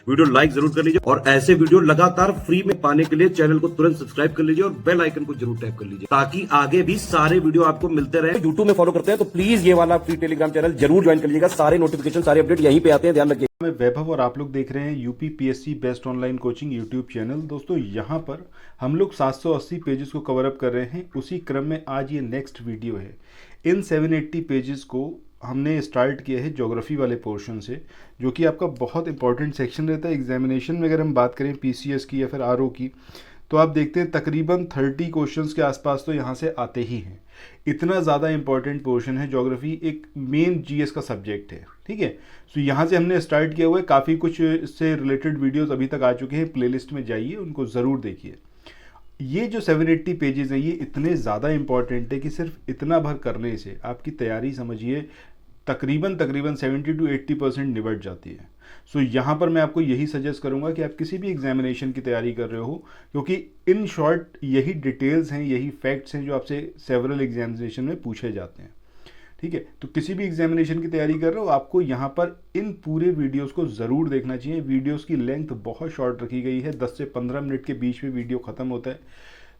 Video like जरूर कर लीजिए और ऐसे वीडियो लगातार फ्री में पाने के लिए चैनल को तुरंत सब्सक्राइब कर लीजिए और बेल आइकन को जरूर टैप कर लीजिए ताकि आगे भी सारे वीडियो आपको मिलते रहे। यूट्यूब में फॉलो करते हैं तो प्लीज ये वाला फ्री टेलीग्राम चैनल जरूर ज्वाइन कर लीजिएगा। सारे नोटिफिकेशन सारे अपडेट यहीं पे आते हैं, ध्यान रखिए। मैं वैभव और आप लोग देख रहे हैं UP PSC best online coaching YouTube channel. दोस्तों यहाँ पर हम लोग 780 पेजेस को कवर अप कर रहे हैं। उसी क्रम में आज ये नेक्स्ट वीडियो है। इन 780 पेजेस को हमने स्टार्ट किया है ज्योग्राफी वाले पोर्शन से, जो कि आपका बहुत इंपॉर्टेंट सेक्शन रहता है एग्जामिनेशन में। अगर हम बात करें पीसीएस की या फिर आरओ की, तो आप देखते हैं तकरीबन 30 क्वेश्चंस के आसपास तो यहाँ से आते ही हैं। इतना ज़्यादा इंपॉर्टेंट पोर्शन है ज्योग्राफी, एक मेन जीएस का सब्जेक्ट है। ठीक है, तो यहाँ से हमने स्टार्ट किया हुआ है। काफ़ी कुछ इससे रिलेटेड वीडियोस अभी तक आ चुके हैं, प्लेलिस्ट में जाइए, उनको ज़रूर देखिए। ये जो 780 पेजेस हैं ये इतने ज़्यादा इंपॉर्टेंट है कि सिर्फ इतना भर करने से आपकी तैयारी समझिए तकरीबन 70 to 80% निबट जाती है। सो यहाँ पर मैं आपको यही सजेस्ट करूँगा कि आप किसी भी एग्जामिनेशन की तैयारी कर रहे हो, क्योंकि इन शॉर्ट यही डिटेल्स हैं, यही फैक्ट्स हैं जो आपसे सेवरल एग्जामिनेशन में पूछे जाते हैं। ठीक है, तो किसी भी एग्जामिनेशन की तैयारी कर रहे हो आपको यहाँ पर इन पूरे वीडियोस को ज़रूर देखना चाहिए। वीडियोस की लेंथ बहुत शॉर्ट रखी गई है, 10 से 15 मिनट के बीच में वीडियो ख़त्म होता है।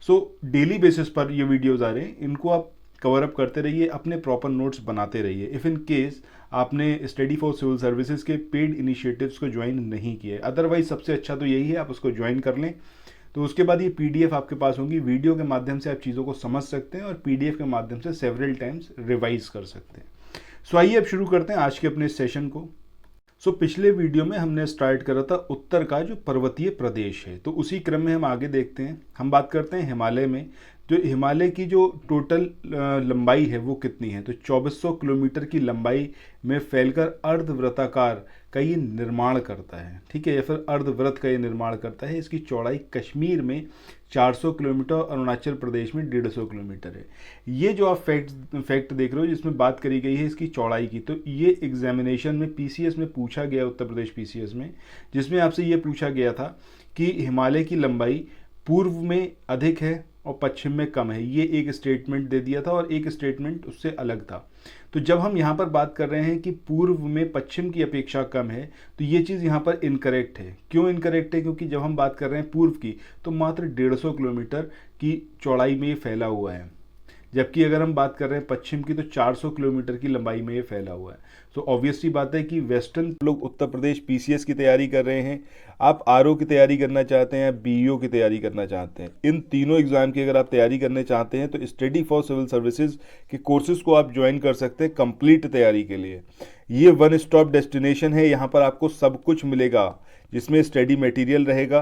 सो डेली बेसिस पर ये वीडियोज़ आ रहे हैं, इनको आप कवर अप करते रहिए, अपने प्रॉपर नोट्स बनाते रहिए। इफ़ इन केस आपने स्टडी फॉर सिविल सर्विसेज के पेड इनिशिएटिव्स को ज्वाइन नहीं किए, अदरवाइज सबसे अच्छा तो यही है आप उसको ज्वाइन कर लें। तो उसके बाद ये पीडीएफ आपके पास होंगी, वीडियो के माध्यम से आप चीज़ों को समझ सकते हैं और पीडीएफ के माध्यम से सेवरल टाइम्स रिवाइज कर सकते हैं। सो आइए अब शुरू करते हैं आज के अपने सेशन को। सो पिछले वीडियो में हमने स्टार्ट करा था उत्तर का जो पर्वतीय प्रदेश है, तो उसी क्रम में हम आगे देखते हैं। हम बात करते हैं हिमालय में। जो हिमालय की जो टोटल लंबाई है वो कितनी है, तो 2400 किलोमीटर की लंबाई में फैलकर अर्धवृत्ताकार का ये निर्माण करता है। ठीक है, या फिर अर्धवृत्त का ये निर्माण करता है। इसकी चौड़ाई कश्मीर में 400 किलोमीटर और अरुणाचल प्रदेश में 150 किलोमीटर है। ये जो आप फैक्ट देख रहे हो जिसमें बात करी गई है इसकी चौड़ाई की, तो ये एग्जामिनेशन में पीसीएस में पूछा गया, उत्तर प्रदेश पीसीएस में, जिसमें आपसे ये पूछा गया था कि हिमालय की लंबाई पूर्व में अधिक है और पश्चिम में कम है। ये एक स्टेटमेंट दे दिया था और एक स्टेटमेंट उससे अलग था। तो जब हम यहाँ पर बात कर रहे हैं कि पूर्व में पश्चिम की अपेक्षा कम है, तो ये चीज़ यहाँ पर इनकरेक्ट है। क्यों इनकरेक्ट है? क्योंकि जब हम बात कर रहे हैं पूर्व की, तो मात्र 150 किलोमीटर की चौड़ाई में ये फैला हुआ है, जबकि अगर हम बात कर रहे हैं पश्चिम की तो 400 किलोमीटर की लंबाई में ये फैला हुआ है। तो ऑब्वियसली बात है कि वेस्टर्न लोग उत्तर प्रदेश पीसीएस की तैयारी कर रहे हैं, आप आरओ की तैयारी करना चाहते हैं, बीईओ की तैयारी करना चाहते हैं, इन तीनों एग्जाम की अगर आप तैयारी करने चाहते हैं तो स्टडी फॉर सिविल सर्विसेज के कोर्सेज को आप ज्वाइन कर सकते हैं कंप्लीट तैयारी के लिए। ये वन स्टॉप डेस्टिनेशन है, यहाँ पर आपको सब कुछ मिलेगा, जिसमें स्टडी मटेरियल रहेगा,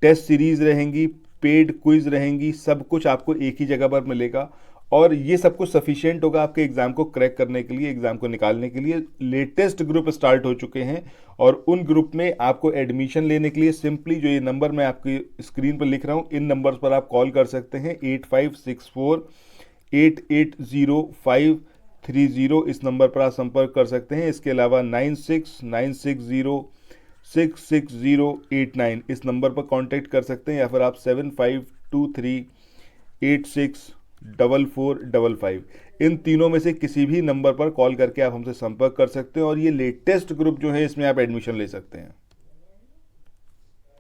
टेस्ट सीरीज रहेंगी, पेड क्विज रहेंगी, सब कुछ आपको एक ही जगह पर मिलेगा। और ये सब कुछ सफिशिएंट होगा आपके एग्जाम को क्रैक करने के लिए, एग्जाम को निकालने के लिए। लेटेस्ट ग्रुप स्टार्ट हो चुके हैं और उन ग्रुप में आपको एडमिशन लेने के लिए सिंपली जो ये नंबर मैं आपकी स्क्रीन पर लिख रहा हूँ, इन नंबर्स पर आप कॉल कर सकते हैं। 8564880530, इस नंबर पर आप संपर्क कर सकते हैं। इसके अलावा 9696066089 इस नंबर पर कांटेक्ट कर सकते हैं, या फिर आप 7523864455 इन तीनों में से किसी भी नंबर पर कॉल करके आप हमसे संपर्क कर सकते हैं और ये लेटेस्ट ग्रुप जो है इसमें आप एडमिशन ले सकते हैं।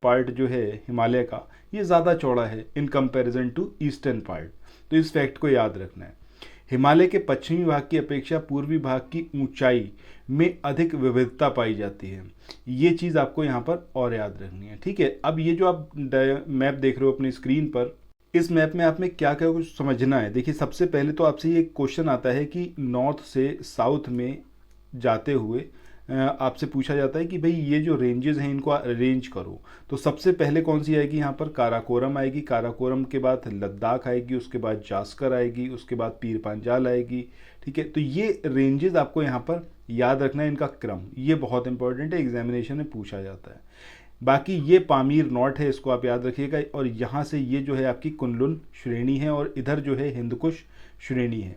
पार्ट जो है हिमालय का ये ज़्यादा चौड़ा है in comparison to eastern part, तो इस फैक्ट को याद रखना है। हिमालय के पश्चिमी भाग की अपेक्षा पूर्वी भाग की ऊंचाई में अधिक विविधता पाई जाती है। ये चीज़ आपको यहाँ पर और याद रखनी है। ठीक है, अब ये जो आप मैप देख रहे हो अपनी स्क्रीन पर, इस मैप में आप में क्या क्या कुछ समझना है। देखिए, सबसे पहले तो आपसे ये क्वेश्चन आता है कि नॉर्थ से साउथ में जाते हुए आपसे पूछा जाता है कि भाई ये जो रेंजेस हैं इनको अरेंज करो। तो सबसे पहले कौन सी आएगी? यहाँ पर काराकोरम आएगी, काराकोरम के बाद लद्दाख आएगी, उसके बाद जास्कर आएगी, उसके बाद पीर पांजाल आएगी। ठीक है, तो ये रेंजेस आपको यहाँ पर याद रखना है, इनका क्रम, ये बहुत इंपॉर्टेंट है, एग्जामिनेशन में पूछा जाता है। बाकी ये पामीर नॉट है, इसको आप याद रखिएगा। और यहाँ से ये जो है आपकी कुनलुन श्रेणी है और इधर जो है हिंदकुश श्रेणी है।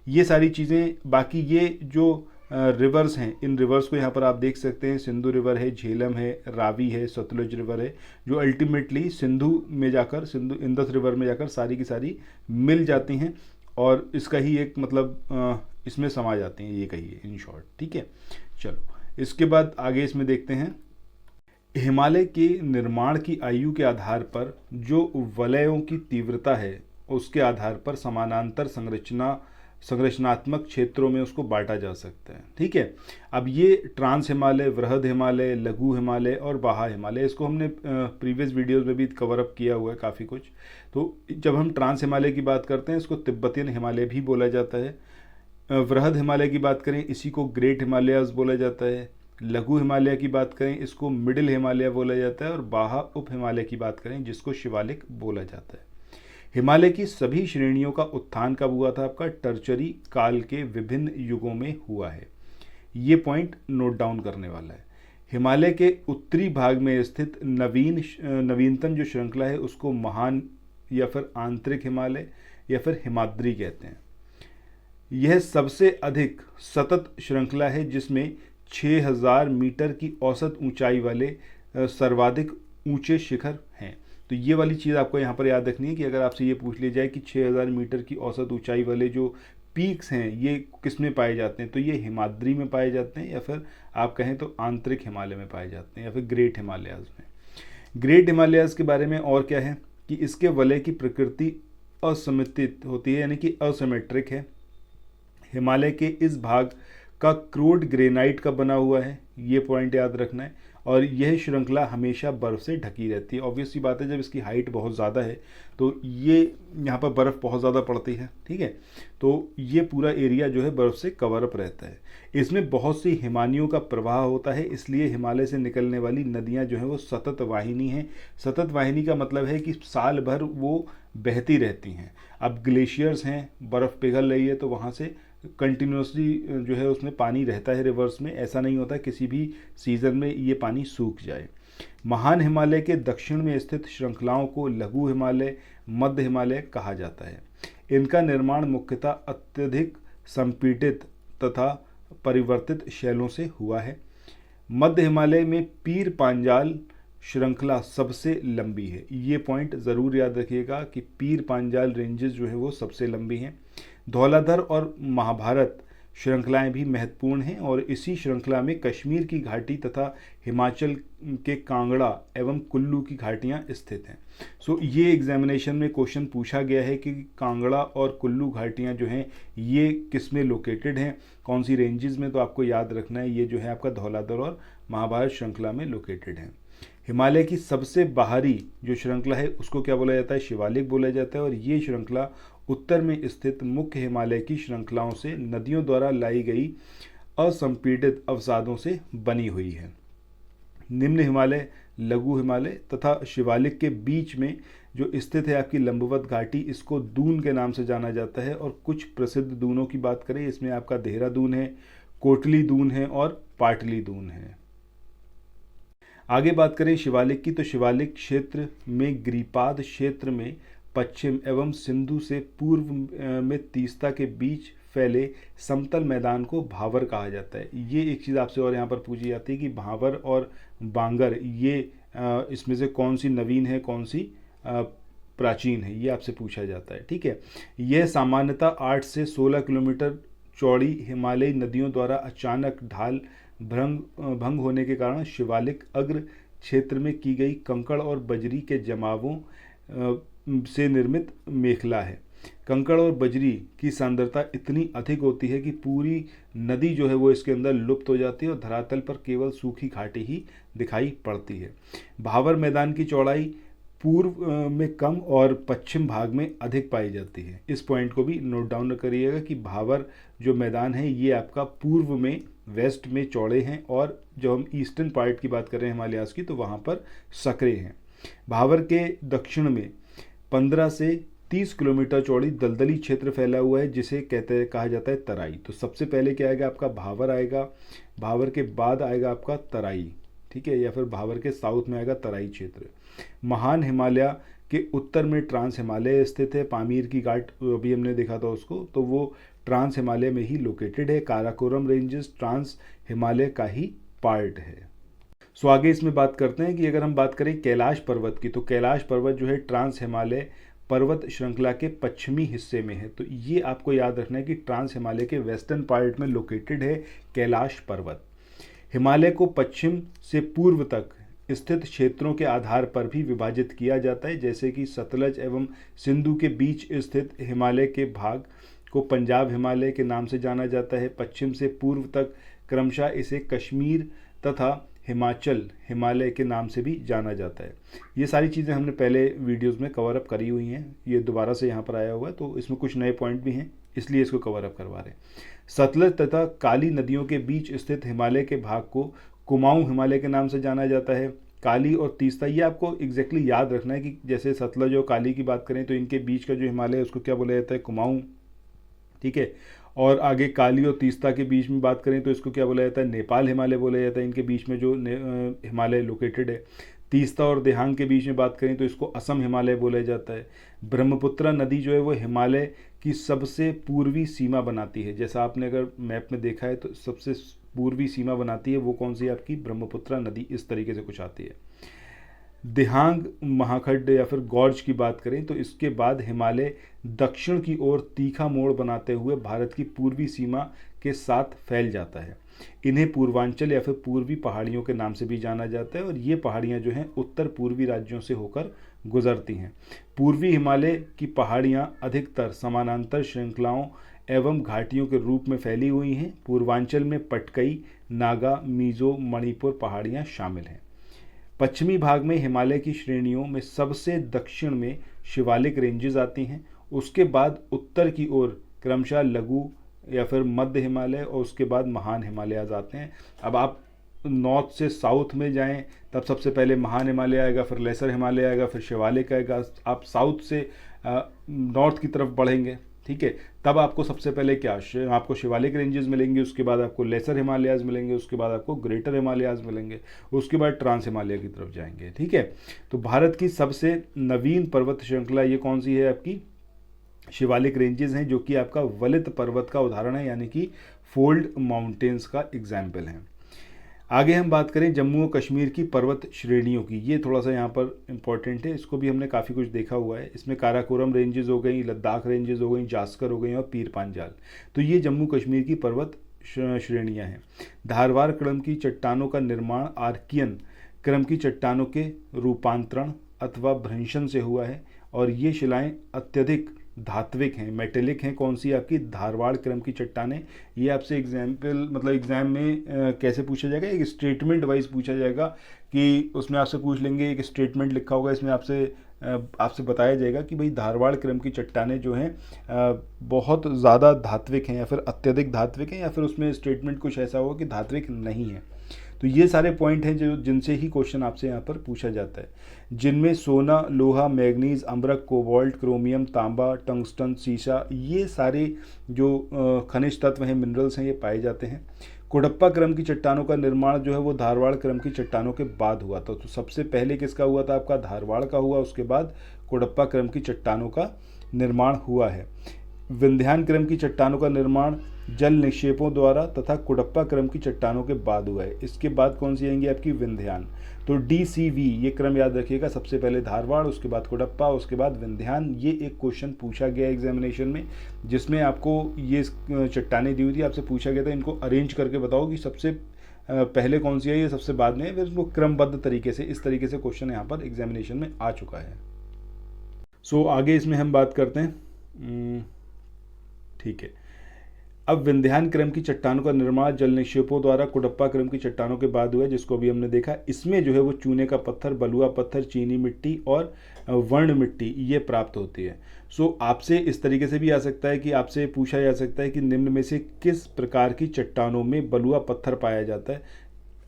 ये सारी चीज़ें, बाकी ये जो रिवर्स हैं, इन रिवर्स को यहाँ पर आप देख सकते हैं। सिंधु रिवर है, झेलम है, रावी है, सतलुज रिवर है, जो अल्टीमेटली सिंधु में जाकर, सिंधु इंदस रिवर में जाकर सारी की सारी मिल जाती हैं और इसका ही एक मतलब इसमें समा जाती हैं, ये कहिए इन शॉर्ट। ठीक है, चलो इसके बाद आगे इसमें देखते हैं। हिमालय के निर्माण की आयु के आधार पर जो वलयों की तीव्रता है उसके आधार पर समानांतर संरचनात्मक क्षेत्रों में उसको बांटा जा सकता है। ठीक है, अब ये ट्रांस हिमालय, वृहद हिमालय, लघु हिमालय और बाहा हिमालय, इसको हमने प्रीवियस वीडियोस में भी कवर अप किया हुआ है काफ़ी कुछ। तो जब हम ट्रांस हिमालय की बात करते हैं इसको तिब्बतियन हिमालय भी बोला जाता है। वृहद हिमालय की बात करें इसी को ग्रेट हिमालयाज बोला जाता है। लघु हिमालय की बात करें इसको मिडिल हिमालय बोला जाता है। और बाहा उप हिमालय की बात करें जिसको शिवालिक बोला जाता है। हिमालय की सभी श्रेणियों का उत्थान कब हुआ था? आपका टर्चरी काल के विभिन्न युगों में हुआ है। ये पॉइंट नोट डाउन करने वाला है। हिमालय के उत्तरी भाग में स्थित नवीनतम जो श्रृंखला है उसको महान या फिर आंतरिक हिमालय या फिर हिमाद्री कहते हैं। यह सबसे अधिक सतत श्रृंखला है जिसमें 6000 मीटर की औसत ऊंचाई वाले सर्वाधिक ऊंचे शिखर हैं। तो ये वाली चीज़ आपको यहाँ पर याद रखनी है कि अगर आपसे ये पूछ लिया जाए कि 6000 मीटर की औसत ऊंचाई वाले जो पीक्स हैं ये किस में पाए जाते हैं, तो ये हिमाद्री में पाए जाते हैं या फिर आप कहें तो आंतरिक हिमालय में पाए जाते हैं या फिर ग्रेट हिमालयाज में। ग्रेट हिमालयाज के बारे में और क्या है कि इसके वलय की प्रकृति असममित होती है, यानी कि असिमेट्रिक है। हिमालय के इस भाग का क्रूड ग्रेनाइट का बना हुआ है, ये पॉइंट याद रखना है। और यह श्रृंखला हमेशा बर्फ़ से ढकी रहती है। ऑब्वियस सी बात है, जब इसकी हाइट बहुत ज़्यादा है तो ये यहाँ पर बर्फ़ बहुत ज़्यादा पड़ती है। ठीक है, तो ये पूरा एरिया जो है बर्फ़ से कवर अप रहता है। इसमें बहुत सी हिमानियों का प्रवाह होता है, इसलिए हिमालय से निकलने वाली नदियाँ जो हैं वो सतत वाहिनी हैं। सतत वाहिनी का मतलब है कि साल भर वो बहती रहती हैं। अब ग्लेशियर्स हैं, बर्फ़ पिघल रही है तो वहाँ से कंटिन्यूसली जो है उसमें पानी रहता है रिवर्स में। ऐसा नहीं होता किसी भी सीज़न में ये पानी सूख जाए। महान हिमालय के दक्षिण में स्थित श्रृंखलाओं को लघु हिमालय, मध्य हिमालय कहा जाता है। इनका निर्माण मुख्यतः अत्यधिक संपीड़ित तथा परिवर्तित शैलों से हुआ है। मध्य हिमालय में पीर पांजाल श्रृंखला सबसे लंबी है। ये पॉइंट ज़रूर याद रखिएगा कि पीर पांजाल रेंजेस जो है वो सबसे लंबी हैं। धौलाधर और महाभारत श्रृंखलाएं भी महत्वपूर्ण हैं और इसी श्रृंखला में कश्मीर की घाटी तथा हिमाचल के कांगड़ा एवं कुल्लू की घाटियां स्थित हैं। सो ये एग्जामिनेशन में क्वेश्चन पूछा गया है कि कांगड़ा और कुल्लू घाटियां जो हैं ये किस में लोकेटेड हैं, कौन सी रेंजेस में? तो आपको याद रखना है ये जो है आपका धौलाधर और महाभारत श्रृंखला में लोकेटेड है। हिमालय की सबसे बाहरी जो श्रृंखला है उसको क्या बोला जाता है? शिवालिक बोला जाता है। और ये श्रृंखला उत्तर में स्थित मुख्य हिमालय की श्रृंखलाओं से नदियों द्वारा लाई गई असंपीड़ित अवसादों से बनी हुई है। निम्न हिमालय, लघु हिमालय तथा शिवालिक के बीच में जो स्थित है आपकी लंबवत घाटी, इसको दून के नाम से जाना जाता है। और कुछ प्रसिद्ध दूनों की बात करें, इसमें आपका देहरादून है, कोटली दून है और पाटली दून है। आगे बात करें शिवालिक की, तो शिवालिक क्षेत्र में गिरिपाद क्षेत्र में पश्चिम एवं सिंधु से पूर्व में तीस्ता के बीच फैले समतल मैदान को भावर कहा जाता है। ये एक चीज़ आपसे और यहाँ पर पूछी जाती है कि भावर और बांगर ये इसमें से कौन सी नवीन है, कौन सी प्राचीन है, ये आपसे पूछा जाता है। ठीक है, यह सामान्यतः 8 से 16 किलोमीटर चौड़ी हिमालयी नदियों द्वारा अचानक ढाल भंग होने के कारण शिवालिक अग्र क्षेत्र में की गई कंकड़ और बजरी के जमावों से निर्मित मेखला है। कंकड़ और बजरी की सांद्रता इतनी अधिक होती है कि पूरी नदी जो है वो इसके अंदर लुप्त हो जाती है और धरातल पर केवल सूखी घाटी ही दिखाई पड़ती है। भावर मैदान की चौड़ाई पूर्व में कम और पश्चिम भाग में अधिक पाई जाती है। इस पॉइंट को भी नोट डाउन करिएगा कि भावर जो मैदान है ये आपका पूर्व में वेस्ट में चौड़े हैं और जब हम ईस्टर्न पार्ट की बात कर रहे हैं हिमालयाज की तो वहाँ पर सकरे हैं। भावर के दक्षिण में 15 से 30 किलोमीटर चौड़ी दलदली क्षेत्र फैला हुआ है जिसे कहा जाता है तराई। तो सबसे पहले क्या आएगा आपका भावर आएगा, भावर के बाद आएगा आपका तराई। ठीक है, या फिर भावर के साउथ में आएगा तराई क्षेत्र। महान हिमालय के उत्तर में ट्रांस हिमालय स्थित है। पामीर की घाट अभी हमने देखा था उसको, तो वो ट्रांस हिमालय में ही लोकेटेड है। काराकोरम रेंजेस ट्रांस हिमालय का ही पार्ट है। सो आगे इसमें बात करते हैं कि अगर हम बात करें कैलाश पर्वत की, तो कैलाश पर्वत जो है ट्रांस हिमालय पर्वत श्रृंखला के पश्चिमी हिस्से में है। तो ये आपको याद रखना है कि ट्रांस हिमालय के वेस्टर्न पार्ट में लोकेटेड है कैलाश पर्वत। हिमालय को पश्चिम से पूर्व तक स्थित क्षेत्रों के आधार पर भी विभाजित किया जाता है, जैसे कि सतलज एवं सिंधु के बीच स्थित हिमालय के भाग को पंजाब हिमालय के नाम से जाना जाता है। पश्चिम से पूर्व तक क्रमशः इसे कश्मीर तथा हिमाचल हिमालय के नाम से भी जाना जाता है। ये सारी चीज़ें हमने पहले वीडियोस में कवर अप करी हुई हैं, ये दोबारा से यहाँ पर आया हुआ है, तो इसमें कुछ नए पॉइंट भी हैं, इसलिए इसको कवर अप करवा रहे हैं। सतलज तथा काली नदियों के बीच स्थित हिमालय के भाग को कुमाऊं हिमालय के नाम से जाना जाता है। काली और तीस्ता, ये आपको एग्जैक्टली याद रखना है कि जैसे सतलज और काली की बात करें तो इनके बीच का जो हिमालय है उसको क्या बोला जाता है, कुमाऊं, ठीक है। और आगे काली और तीस्ता के बीच में बात करें तो इसको क्या बोला जाता है, नेपाल हिमालय बोला जाता है, इनके बीच में जो हिमालय लोकेटेड है। तीस्ता और देहांग के बीच में बात करें तो इसको असम हिमालय बोला जाता है। ब्रह्मपुत्र नदी जो है वो हिमालय की सबसे पूर्वी सीमा बनाती है, जैसा आपने अगर मैप में देखा है तो सबसे पूर्वी सीमा बनाती है वो कौन सी, आपकी ब्रह्मपुत्र नदी, इस तरीके से कुछ आती है। देहांग महाखड्ड या फिर गॉर्ज की बात करें तो इसके बाद हिमालय दक्षिण की ओर तीखा मोड़ बनाते हुए भारत की पूर्वी सीमा के साथ फैल जाता है। इन्हें पूर्वांचल या फिर पूर्वी पहाड़ियों के नाम से भी जाना जाता है, और ये पहाड़ियाँ जो हैं उत्तर पूर्वी राज्यों से होकर गुजरती हैं। पूर्वी हिमालय की पहाड़ियाँ अधिकतर समानांतर श्रृंखलाओं एवं घाटियों के रूप में फैली हुई हैं। पूर्वांचल में पटकई, नागा, मिजो, मणिपुर पहाड़ियाँ शामिल हैं। पश्चिमी भाग में हिमालय की श्रेणियों में सबसे दक्षिण में शिवालिक रेंजेस आती हैं। उसके बाद उत्तर की ओर क्रमशः लघु या फिर मध्य हिमालय और उसके बाद महान हिमालयाज आते हैं। अब आप नॉर्थ से साउथ में जाएं तब सबसे पहले महान हिमालय आएगा, फिर लेसर हिमालय आएगा, फिर शिवालिक आएगा। आप साउथ से नॉर्थ की तरफ बढ़ेंगे, ठीक है, तब आपको सबसे पहले क्या, आपको शिवालिक रेंजेस मिलेंगे, उसके बाद आपको लेसर हिमालयाज मिलेंगे, उसके बाद आपको ग्रेटर हिमालयाज मिलेंगे, उसके बाद ट्रांस हिमालय की तरफ जाएंगे, ठीक है। तो भारत की सबसे नवीन पर्वत श्रृंखला ये कौन सी है, आपकी शिवालिक रेंजेस हैं, जो कि आपका वलित पर्वत का उदाहरण है, यानी कि फोल्ड माउंटेन्स का एग्जाम्पल है। आगे हम बात करें जम्मू और कश्मीर की पर्वत श्रेणियों की, ये थोड़ा सा यहाँ पर इम्पॉर्टेंट है, इसको भी हमने काफ़ी कुछ देखा हुआ है। इसमें काराकोरम रेंजेस हो गई, लद्दाख रेंजेस हो गई, जास्कर हो गई और पीर पांजाल। तो ये जम्मू कश्मीर की पर्वत श्रेणियाँ हैं। धारवाड़ क्रम की चट्टानों का निर्माण आर्कियन क्रम की चट्टानों के रूपांतरण अथवा भ्रंशन से हुआ है, और ये शिलाएँ अत्यधिक धात्विक हैं, मेटेलिक हैं। कौन सी, आपकी धारवाड़ क्रम की चट्टानें। ये आपसे एग्जाम्पल मतलब एग्जाम में कैसे पूछा जाएगा, एक स्टेटमेंट वाइज पूछा जाएगा, कि उसमें आपसे पूछ लेंगे, एक स्टेटमेंट लिखा होगा, इसमें आपसे बताया जाएगा कि भाई धारवाड़ क्रम की चट्टानें जो हैं बहुत ज़्यादा धात्विक हैं या फिर अत्यधिक धात्विक हैं, या फिर उसमें स्टेटमेंट कुछ ऐसा होगा कि धात्विक नहीं है। तो ये सारे पॉइंट हैं जो जिनसे ही क्वेश्चन आपसे यहाँ पर पूछा जाता है, जिनमें सोना, लोहा, मैग्नीज, अम्बरक, कोबाल्ट, क्रोमियम, तांबा, टंगस्टन, सीसा, ये सारे जो खनिज तत्व हैं, मिनरल्स हैं, ये पाए जाते हैं। कुडप्पा क्रम की चट्टानों का निर्माण जो है वो धारवाड़ क्रम की चट्टानों के बाद हुआ था। तो सबसे पहले किसका हुआ था, आपका धारवाड़ का हुआ, उसके बाद कुडप्पा क्रम की चट्टानों का निर्माण हुआ है। विंध्यान क्रम की चट्टानों का निर्माण जल निक्षेपों द्वारा तथा कुडप्पा क्रम की चट्टानों के बाद हुआ है। इसके बाद कौन सी आएंगी, आपकी विंध्यान। तो DCV ये क्रम याद रखिएगा, सबसे पहले धारवाड़, उसके बाद कुडप्पा, उसके बाद विंध्यान। ये एक क्वेश्चन पूछा गया एग्जामिनेशन में, जिसमें आपको ये चट्टानें दी हुई थी, आपसे पूछा गया था इनको अरेंज करके बताओ कि सबसे पहले कौन सी है, ये सबसे बाद में है, फिर इसको क्रमबद्ध तरीके से, इस तरीके से क्वेश्चन यहाँ पर एग्जामिनेशन में आ चुका है। सो आगे इसमें हम बात करते हैं, ठीक है। अब विंध्यान क्रम की चट्टानों का निर्माण जल निक्षेपों द्वारा कुडप्पा क्रम की चट्टानों के बाद हुआ, जिसको भी हमने देखा। इसमें जो है वो चूने का पत्थर, बलुआ पत्थर, चीनी मिट्टी और वर्ण मिट्टी ये प्राप्त होती है। सो आपसे इस तरीके से भी आ सकता है कि आपसे पूछा जा सकता है कि निम्न में से किस प्रकार की चट्टानों में बलुआ पत्थर पाया जाता है।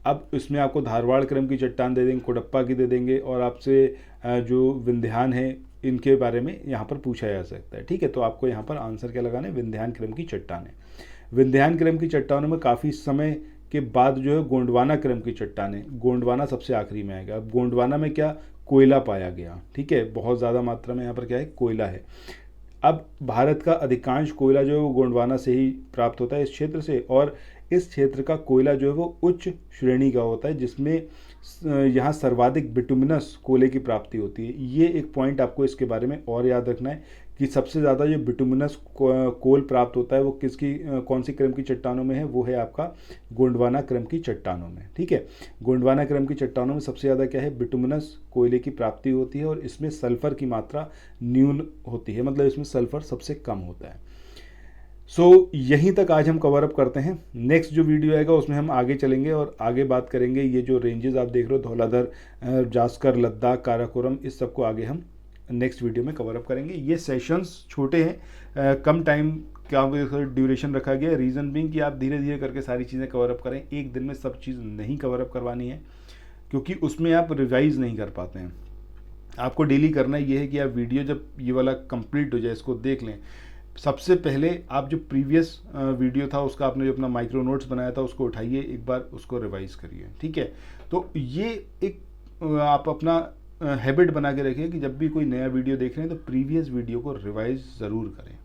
अब इसमें आपको धारवाड़ क्रम की चट्टान दे देंगे, कुडप्पा की दे देंगे, और आपसे जो विंध्यान है इनके बारे में यहाँ पर पूछा जा सकता है, ठीक है। तो आपको यहाँ पर आंसर क्या लगाना है, विंध्यान क्रम की चट्टानें। विंध्यान क्रम की चट्टानों में काफ़ी समय के बाद जो है गोंडवाना क्रम की चट्टानें, गोंडवाना सबसे आखिरी में आएगा। अब गोंडवाना में क्या, कोयला पाया गया, ठीक है, बहुत ज़्यादा मात्रा में यहाँ पर क्या है, कोयला है। अब भारत का अधिकांश कोयला जो है वो गोंडवाना से ही प्राप्त होता है, इस क्षेत्र से, और इस क्षेत्र का कोयला जो है वो उच्च श्रेणी का होता है, जिसमें यहाँ सर्वाधिक बिटुमिनस कोयले की प्राप्ति होती है। ये एक पॉइंट आपको इसके बारे में और याद रखना है कि सबसे ज़्यादा जो बिटुमिनस कोल प्राप्त होता है वो किसकी कौन सी क्रम की चट्टानों में है, वो है आपका गोंडवाना क्रम की चट्टानों में। ठीक है, गोंडवाना क्रम की चट्टानों में सबसे ज़्यादा क्या है, बिटुमिनस कोयले की प्राप्ति होती है और इसमें सल्फर की मात्रा न्यून होती है, मतलब इसमें सल्फर सबसे कम होता है। यहीं तक आज हम कवर अप करते हैं। नेक्स्ट जो वीडियो आएगा उसमें हम आगे चलेंगे और आगे बात करेंगे ये जो रेंजेस आप देख रहे हो, धौलाधर, जास्कर, लद्दाख, काराकोरम, इस सबको आगे हम नेक्स्ट वीडियो में कवर अप करेंगे। ये सेशंस छोटे हैं, कम टाइम का ड्यूरेशन रखा गया है। रीज़न बीइंग कि आप धीरे धीरे करके सारी चीज़ें कवर अप करें, एक दिन में सब चीज़ नहीं कवर अप करवानी है, क्योंकि उसमें आप रिवाइज़ नहीं कर पाते हैं। आपको डेली करना ये है कि आप वीडियो जब ये वाला कंप्लीट हो जाए इसको देख लें। सबसे पहले आप जो प्रीवियस वीडियो था उसका आपने जो अपना माइक्रो नोट्स बनाया था उसको उठाइए, एक बार उसको रिवाइज करिए। ठीक है, तो ये एक आप अपना हैबिट बना के रखिए कि जब भी कोई नया वीडियो देख रहे हैं तो प्रीवियस वीडियो को रिवाइज ज़रूर करें।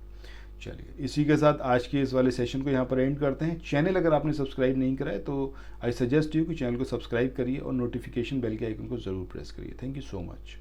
चलिए, इसी के साथ आज के इस वाले सेशन को यहाँ पर एंड करते हैं। चैनल अगर आपने सब्सक्राइब नहीं करा है तो आई सजेस्ट यू कि चैनल को सब्सक्राइब करिए और नोटिफिकेशन बेल के आइकन को ज़रूर प्रेस करिए। Thank you so much.